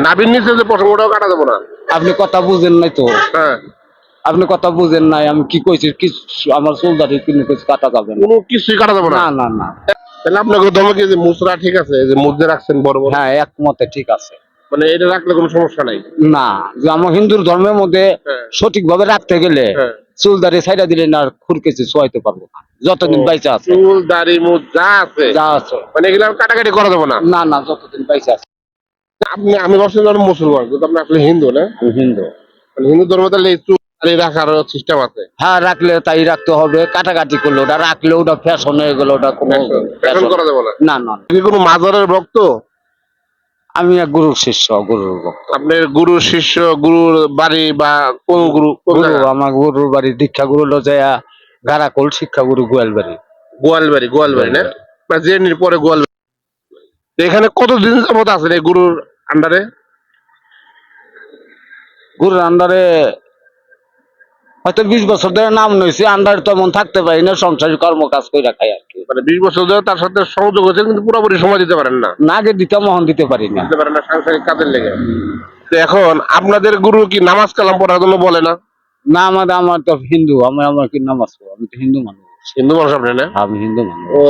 নাভির নিচে যে পশমটাও কাটা যাবো না? আপনি কথা বুঝেন নাই তো। হ্যাঁ, আপনি কথা বুঝেন নাই, আমি কি কইছি, কি আমার চুল দাড়ি কিন্তু কিছু কাটা যাবে না। কোনো কিছুই কাটা যাবো না? না না না। তাহলে আপনাকে ধর্মে কি যে মুসরা ঠিক আছে, এই যে মুদ্দে রাখছেন বড় বড়, হ্যাঁ, একমতে ঠিক আছে। মানে এটা রাখলে কোনো সমস্যা নাই? না, যে আমার হিন্দুর ধর্মের মধ্যে হ্যাঁ, সঠিক ভাবে রাখতে গেলে হ্যাঁ। চুল দাড়ি ছাইড়া দিলে না আর খুরকেছে চুয়াইতে পারবো না, যতদিন ও, বাইচা আছে। চুল দাড়ি মুদ যা আছে যা আছে। মানে এগুলো আর কাটাকাটি করা যাবে না? না না, যতদিন বাইচা আছে। আমি ভাবছিলাম আপনি মুসলমান, কিন্তু আপনি আসলে হিন্দু না? আমি হিন্দু। মানে হিন্দু ধর্মে তাহলে এই চুল দাড়ি রাখার সিস্টেম আছে? হ্যাঁ, রাখলে তাই রাখতে হবে, কাটাকাটি করলে ওটা রাখলে ওটা ফ্যাশন হয়ে গেল, ওটা কোনো ফ্যাশন করা যাবে না? না না। আপনি কোনো মাজারের ভক্ত? আমি এক গুরুর শিষ্য, গুরুর ভক্ত। আপনার গুরুর শিষ্য, গুরুর বাড়ি বা কোন গুরু, কোন গুরু জায়গা? আমার গুরুর বাড়ি দীক্ষা গুরু হলো যায় গারাকোল, শিক্ষা গুরু গোয়ালবাড়ি। গোয়ালবাড়ি, গোয়ালবাড়ি না? মানে জেনির পরে গোয়ালবাড়ি। তো এখানে কতদিন যাবত আছেন এই গুরুর আন্ডারে? গুরুর আন্ডারে হয়তো 20 বছর ধরে নাম নইছে, আন্ডারে তো এমন থাকতে পারি না, সংসারিক কর্ম কাজ করে খাই আর কি। মানে 20 বছর ধরে তার সাথে সংযোগ হয়েছে, কিন্তু পুরোপুরি সময় দিতে পারেন না? না, আগে দিতাম, মহন দিতে পারি না। দিতে পারেন না সাংসারিক কাজের লেগে। তো এখন আপনাদের গুরু কি নামাজ কালাম পড়ার জন্য বলে না? না, আমার তো হিন্দু, আমার কি নামাজ পড়বো? আমি তো হিন্দু মানুষ। হিন্দু মানুষ আপনি না? আমি হিন্দু মানুষ। ও,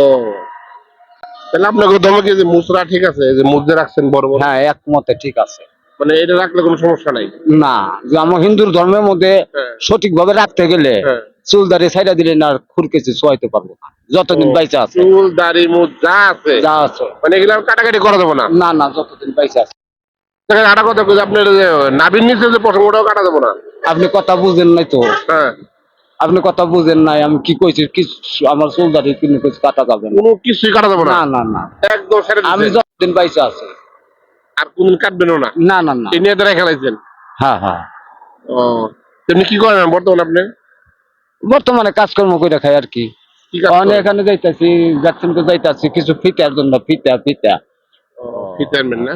তাহলে আপনাকে ধর্মে কি যে মুসরা ঠিক আছে, এই যে মুদ্দে রাখছেন বড় বড়, হ্যাঁ, একমতে ঠিক আছে। মানে এটা রাখলে কোনো সমস্যা নাই? না, যে আমার হিন্দুর ধর্মের মধ্যে হ্যাঁ, সঠিক ভাবে রাখতে গেলে হ্যাঁ। চুল দাড়ি ছাইড়া দিলে না আর খুরকেছে চুয়াইতে পারবো না, যতদিন ও, বাইচা আছে। চুল দাড়ি মুদ যা আছে যা আছে। মানে এগুলো আর কাটাকাটি করা যাবে না? না না, যতদিন বাইচা আছে। দেখেন আরেকটা কথা কই, আপনার যে নাভির নিচে যে পশমটাও কাটা যাবে না? আপনি কথা বুঝেন নাই তো। হ্যাঁ, আপনি কথা বুঝেন নাই, আমি কি কইছি, কি আমার চুল দাড়ি কিন্তু কিছু কাটা যাবে না। কোনো কিছুই কাটা যাবে না? না না না। একদম সেরে আমি দিচ্ছেন? যতদিন বাইচা আছি। আর কোনদিন কাটবেনও না? না না না। এই নিয়ে তো রেখে লাইছেন? হ্যাঁ হ্যাঁ। ও, তেমনি কি করেন বর্তমানে আপনি? বর্তমানে কাজকর্ম করে খাই আর কি। কি কাজ অনেক করেন? এখানে যাইতাছি, যাচ্ছেন তো যাইতাছি কিছু ফিতার জন্য, ফিতা ফিতা। ও, ফিতে আনবেন না?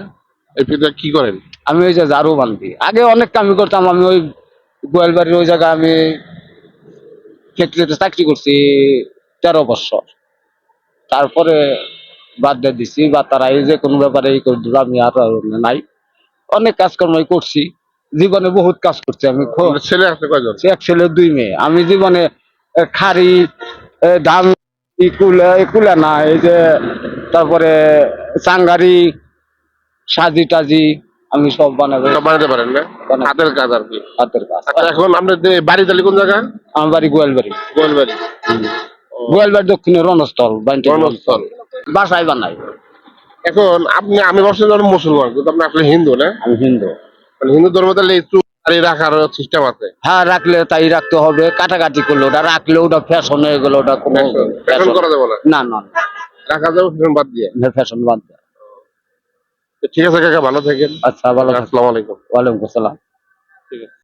এই ফিতে কি করেন? আমি ওই যে ঝাড়ু বান্ধি, আগে অনেক কামই করতাম। আমি ওই গোয়ালবাড়ির ওই জায়গায় আমি ফ্যাক্টরিতে চাকরি করছি 13 বছর। তারপরে বাদ দিয়ে দিছি, বা তারা এই যে কোনো ব্যাপারে এই করে দিল, আমি আর নাই। অনেক কাজকর্মই করছি, জীবনে বহুত কাজ করছি আমি। আপনার ছেলে আছে কয়জন? এক ছেলে 2 মেয়ে। আমি জীবনে খাড়ি, ধান, ইকুলা না, এই যে তারপরে চাঙ্গারি, সাজি টাজি আমি সব বানাবো। সব বানাতে পারেন না? বানাই। হাতের কাজ আর কি। হাতের কাজ। আচ্ছা, এখন আপনার বাড়ি তাহলে কোন জায়গা? আমার বাড়ি গোয়ালবাড়ি। গোয়ালবাড়ি। ও, গোয়ালবাড়ি দক্ষিণে রণস্থল, বনস্থল। বাসায় বানাই। এখন আমি ভাবছিলাম আপনি মুসলমান, কিন্তু আপনি আসলে হিন্দু না? আমি হিন্দু। মানে হিন্দু ধর্মে তাহলে এই চুল দাড়ি রাখার সিস্টেম আছে? হ্যাঁ, রাখলে তাই রাখতে হবে, কাটাকাটি করলে ওটা রাখলে ওটা ফ্যাশন হয়ে গেল, ওটা কোনো ফ্যাশন করা যাবে না? না না রাখা যাবে ফ্যাশন বাদ দিয়ে? না, ফ্যাশন বাদ দেয়। তো ঠিক আছে কাকা, ভালো থাকেন। আচ্ছা, ভালো থাকো। আসসালামু আলাইকুম। ওয়ালাইকুম আসসালাম। ঠিক আছে।